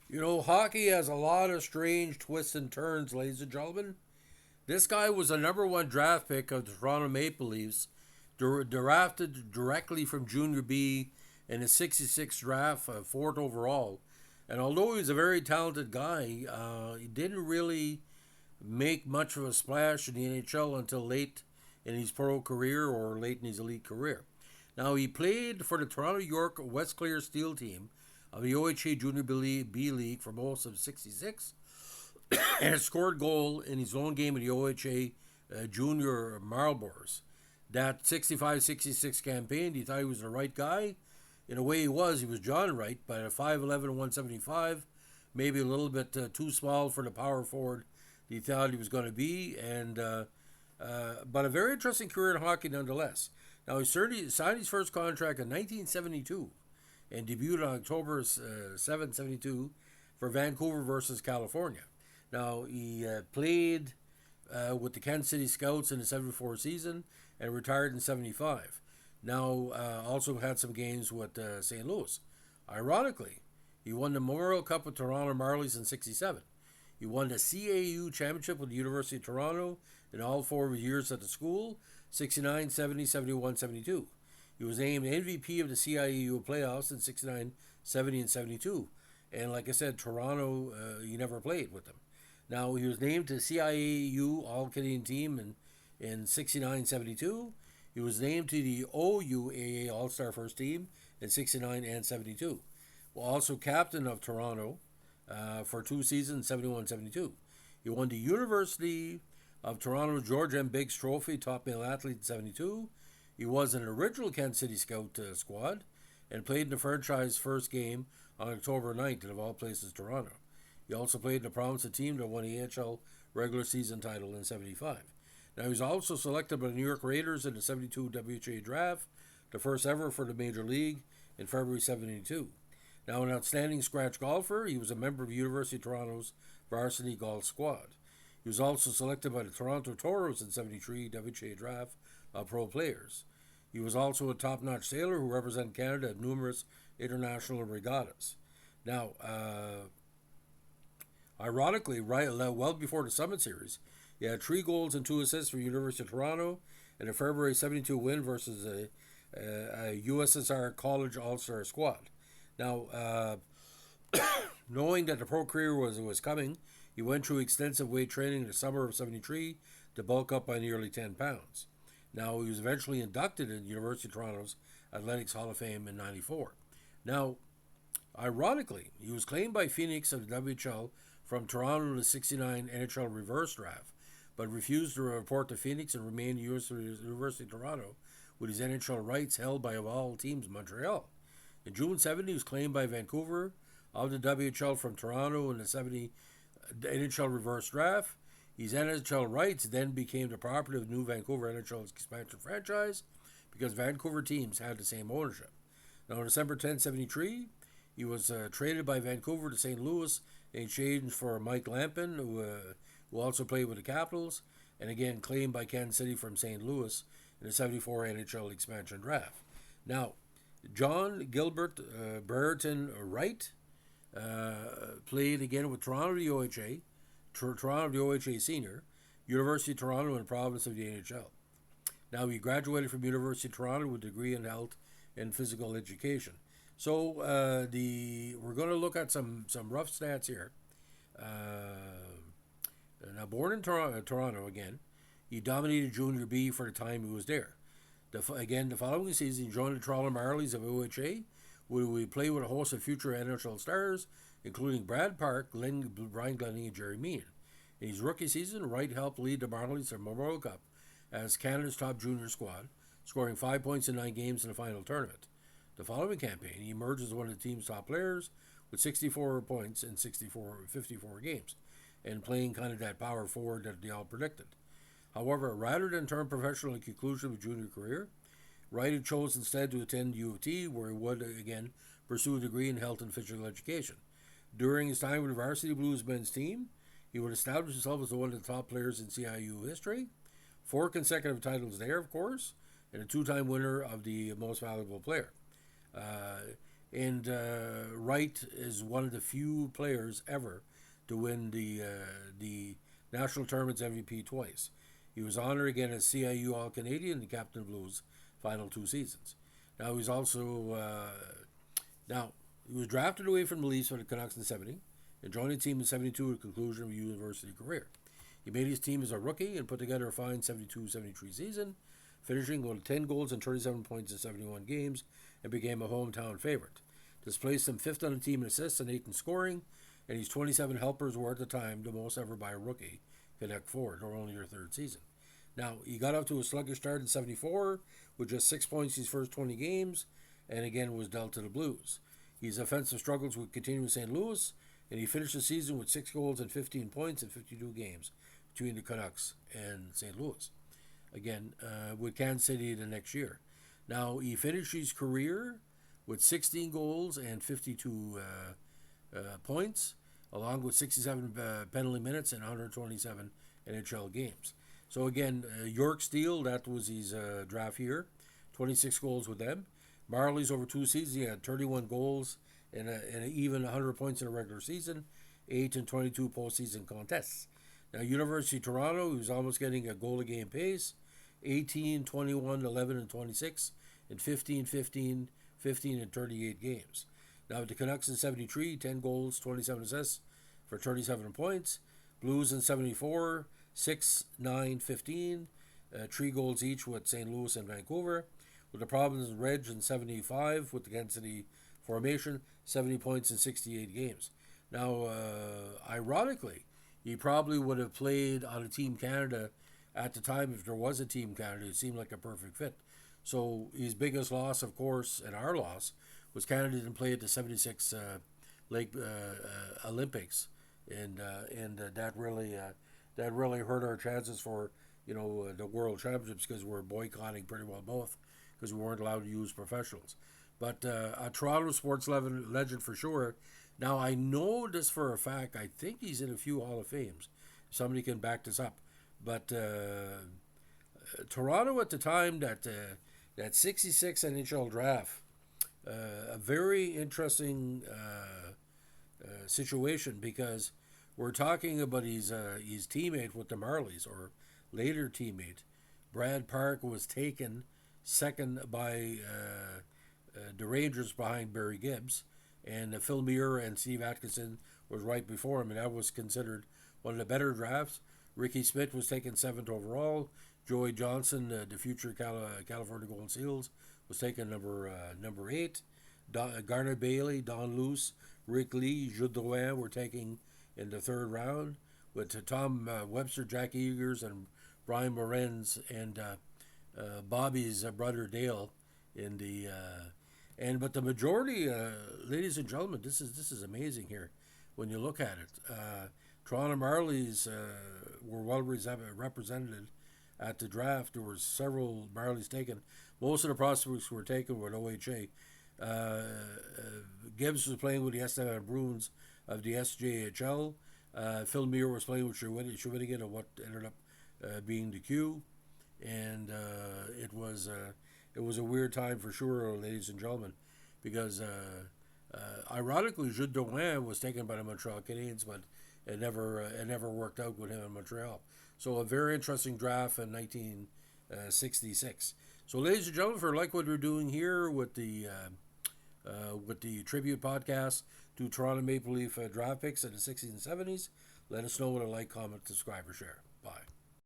You know, hockey has a lot of strange twists and turns, ladies and gentlemen. This guy was a number one draft pick of the Toronto Maple Leafs, drafted directly from Junior B in his 66 draft, fourth overall. And although he was a very talented guy, he didn't really make much of a splash in the NHL until late in his pro career or late in his elite career. Now, he played for the Toronto York West Clear Steel team of the OHA Junior B League for most of 66 and scored goal in his own game in the OHA Junior Marlborough. That 65-66 campaign, he thought he was the right guy. In a way, he was. He was John Wright, but at 5'11 and 175, maybe a little bit too small for the power forward he thought he was going to be. But a very interesting career in hockey nonetheless. Now, he signed his first contract in 1972 and debuted on October 7, 72 for Vancouver versus California. Now, he played with the Kansas City Scouts in the 74 season and retired in 75. Now, also had some games with St. Louis. Ironically, he won the Memorial Cup with Toronto Marlies in 67. He won the CAU championship with the University of Toronto in all 4 years at the school 69, 70, 71, 72. He was named MVP of the CIAU playoffs in 69, 70, and 72. And like I said, Toronto, he never played with them. Now, he was named to the CIAU All Canadian team in 69, 72. He was named to the OUAA All Star First Team in 69 and 72. Well, also captain of Toronto for 2 seasons, 71, 72. He won the University of Toronto George M. Biggs Trophy, top male athlete in 72. He was an original Kansas City Scout squad and played in the franchise first game on October 9th of all places, Toronto. He also played in the Provincetown team that won the AHL regular season title in 75. Now, he was also selected by the New York Raiders in the 72 WHA draft, the first ever for the Major League, in February 72. Now, an outstanding scratch golfer, he was a member of University of Toronto's varsity golf squad. He was also selected by the Toronto Toros in 73 WHA draft of pro players. He was also a top-notch sailor who represented Canada at numerous international regattas. Now, ironically, well before the Summit Series, he had 3 goals and 2 assists for University of Toronto in a February 72 win versus a USSR College All-Star squad. Now, knowing that the pro career was coming, he went through extensive weight training in the summer of 73 to bulk up by nearly 10 pounds. Now, he was eventually inducted in University of Toronto's Athletics Hall of Fame in 94. Now, ironically, he was claimed by Phoenix of the WHL from Toronto to the 69 NHL reverse draft, but refused to report to Phoenix and remained at University of Toronto with his NHL rights held by, of all teams, Montreal. In June 70, he was claimed by Vancouver of the WHL from Toronto in the 70 NHL reverse draft. His NHL rights then became the property of the new Vancouver NHL expansion franchise because Vancouver teams had the same ownership. Now, on December 10, 73, he was traded by Vancouver to St. Louis in exchange for Mike Lampin, who also played with the Capitals, and again claimed by Kansas City from St. Louis in the 74 NHL expansion draft. Now, John Gilbert Brereton Wright played again with Toronto the OHA, Toronto the OHA Senior, University of Toronto, and province of the NHL. Now, he graduated from University of Toronto with a degree in health and physical education. So we're going to look at some rough stats here. Now, born in Toronto again, he dominated Junior B for the time he was there. The following season, he joined the Toronto Marlies of OHA, where we play with a host of future NHL stars, including Brad Park, Brian Glennie, and Jerry Meehan. In his rookie season, Wright helped lead the Marlies to the Memorial Cup as Canada's top junior squad, scoring 5 points in 9 games in the final tournament. The following campaign, he emerged as one of the team's top players with 64 points in 54 games, and playing kind of that power forward that they all predicted. However, rather than turn professional at the conclusion of his junior career, Wright had chose instead to attend U of T, where he would again pursue a degree in health and physical education. During his time with the Varsity Blues men's team, he would establish himself as one of the top players in CIU history, 4 consecutive titles there, of course, and a 2-time winner of the Most Valuable Player. Uh, And Wright is one of the few players ever to win the National Tournament's MVP twice. He was honored again as CIU All Canadian and Captain Blues final 2 seasons. Now he's also now he was drafted away from the Leafs for the Canucks in '70 and joined the team in '72 at the conclusion of a university career. He made his team as a rookie and put together a fine 72-73 season, finishing with 10 goals and 37 points in 71 games, and became a hometown favorite. This placed him fifth on the team in assists and eighth in scoring, and his 27 helpers were at the time the most ever by a rookie, Canuck forward, or only their third season. Now, he got off to a sluggish start in '74 with just 6 points his first 20 games, and again was dealt to the Blues. His offensive struggles would continue in St. Louis, and he finished the season with 6 goals and 15 points in 52 games between the Canucks and St. Louis. Again, with Kansas City the next year. Now, he finished his career with 16 goals and 52 points, along with 67 penalty minutes and 127 NHL games. So again, York Steel, that was his draft year, 26 goals with them. Marlies over 2 seasons, he had 31 goals and even 100 points in a regular season, 8 and 22 postseason contests. Now, University of Toronto, he was almost getting a goal a game pace, 18, 21, 11, and 26, and 15, 15, 15, and 38 games. Now, with the Canucks in '73, 10 goals, 27 assists for 37 points. Blues in '74, 6, 9, 15, 3 goals each with St. Louis and Vancouver. With the Providence Reds in '75 with the Kansas City formation, 70 points in 68 games. Now, ironically, he probably would have played on a Team Canada at the time if there was a Team Canada. It seemed like a perfect fit. So his biggest loss, of course, and our loss, was Canada didn't play at the '76 Lake Olympics, and that really hurt our chances for the World Championships because we're boycotting pretty well both because we weren't allowed to use professionals. But a Toronto sports legend for sure. Now, I know this for a fact. I think he's in a few Hall of Fames. Somebody can back this up. But Toronto at the time, that '66 NHL draft, a very interesting situation because we're talking about his teammate with the Marlies, or later teammate. Brad Park was taken second by the Rangers behind Barry Gibbs, and Phil Muir and Steve Atkinson was right before him, and that was considered one of the better drafts. Ricky Smith was taken 7th overall. Joey Johnson, the future California Golden Seals, was taken number 8. Garnet Bailey, Don Luce, Rick Lee, Jules Drouin were taken in the 3rd round, with Tom Webster, Jack Eagers, and Brian Morenz, and Bobby's brother Dale in the but the majority, ladies and gentlemen, this is amazing here when you look at it. Toronto Marlies were well represented at the draft. There were several Marlies taken. Most of the prospects were taken with OHA. Gibbs was playing with the Estevan Bruins of the SJHL. Phil Muir was playing with Shawinigan of what ended up being the Q. And it was a weird time for sure, ladies and gentlemen, because ironically, Jules Drouin was taken by the Montreal Canadiens, but it never worked out with him in Montreal. So a very interesting draft in 1966. So, ladies and gentlemen, for like what we're doing here with the tribute podcast to Toronto Maple Leaf draft picks in the '60s and '70s, let us know what a like, comment, subscribe, or share. Bye.